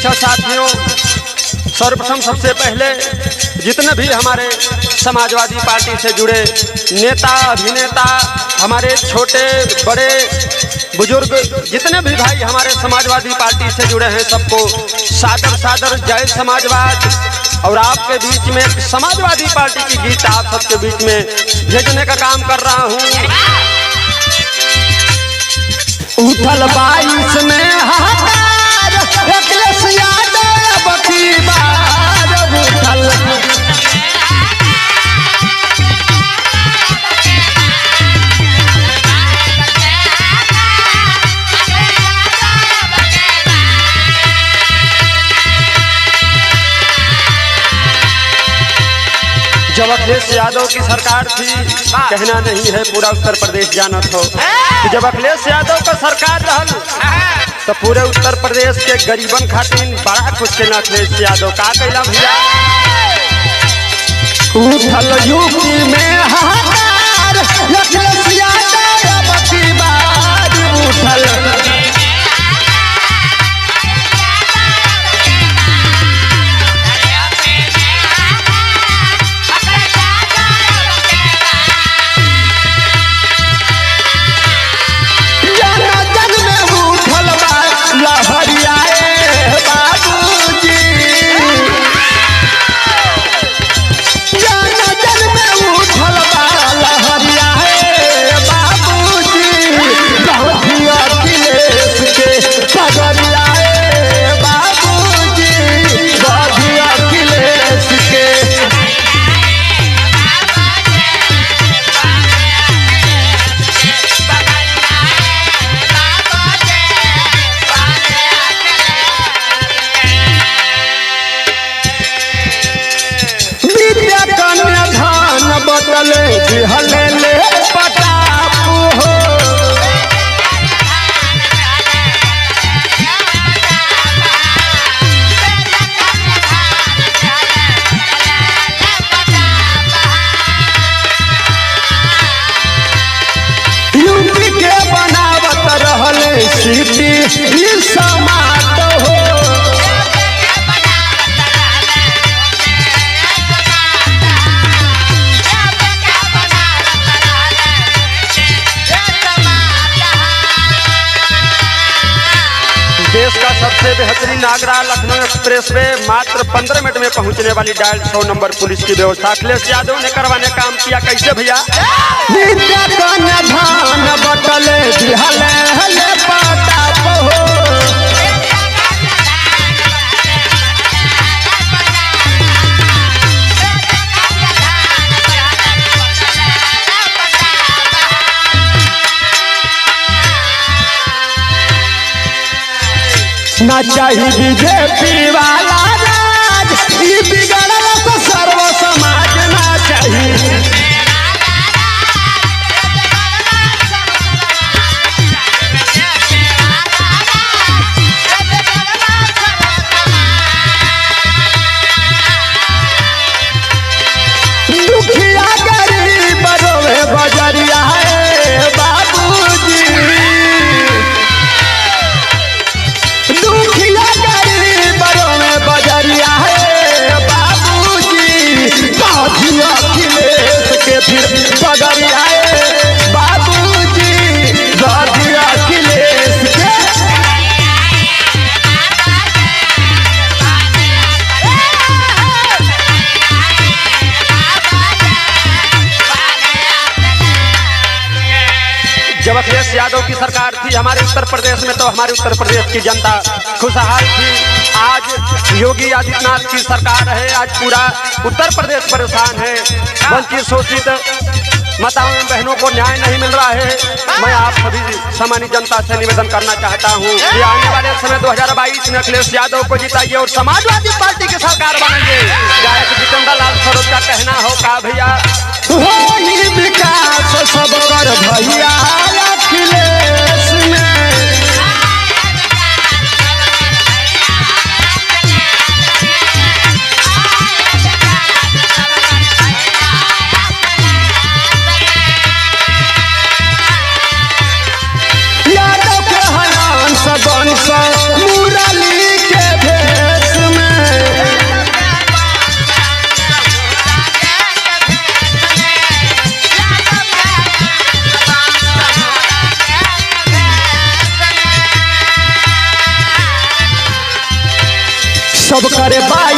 अच्छा साथियों, सर्वप्रथम सबसे पहले जितने भी हमारे समाजवादी पार्टी से जुड़े नेता अभिनेता, हमारे छोटे बड़े बुजुर्ग जितने भी भाई हमारे समाजवादी पार्टी से जुड़े हैं, सबको सादर सादर जय समाजवाद। और आपके बीच में एक समाजवादी पार्टी की गीत आप सबके बीच में भेजने का काम कर रहा हूँ। उठल 22 में हाहाकार, अखिलेश यादव अब की बार उठल। जब अखिलेश यादव की सरकार थी, कहना नहीं है पूरा उत्तर प्रदेश जानत हो कि जब अखिलेश यादव का सरकार रहल तो पूरे उत्तर प्रदेश के गरीबन खातिर बड़ा कुछ के अखिलेश यादव का कैला भैया। उठल यूपी में हाहाकार, अखिलेश यादव अब की बार उठल। हले पटापू हो यूपी के बनावत रहले सिटी समात हो। देश का सबसे बेहतरीन आगरा लखनऊ एक्सप्रेस वे मात्र 15 मिनट में पहुंचने वाली डायल 100 नंबर पुलिस की व्यवस्था अखिलेश यादव ने करवाने काम किया। कैसे भैया? धान बटले हले पटाप हो। ना चाहिए बीजेपी वाला राज, ई बिगड़ल तो सर्व समाज ना चाहिए। दुखिया गरीब रोवे बजरिया है बाबूजी, दुखिया गरीब रोवे बजरिया है बाबूजी। बाधिया अखिलेश के फिर बगरिया है बाबूजी, बाधिया अखिलेश के। जब अखिलेश यादव की सरकार थी हमारे उत्तर प्रदेश में, तो हमारे उत्तर प्रदेश की जनता खुशहाल थी। आज योगी आदित्यनाथ की सरकार है, आज पूरा उत्तर प्रदेश परेशान है। वंचित शोषित माताओं एवं बहनों को न्याय नहीं मिल रहा है। मैं आप सभी सामान्य जनता से निवेदन करना चाहता हूँ कि आने वाले समय 2022 में अखिलेश यादव को जिताइए और समाजवादी पार्टी की सरकार बनाइए। गायक जितेंद्र लाल सरोज का कहना हो का भैया, होली विकास सब कर भैया अखिलेश में। यादव के हयान सब मुरली के भेष सब करे बात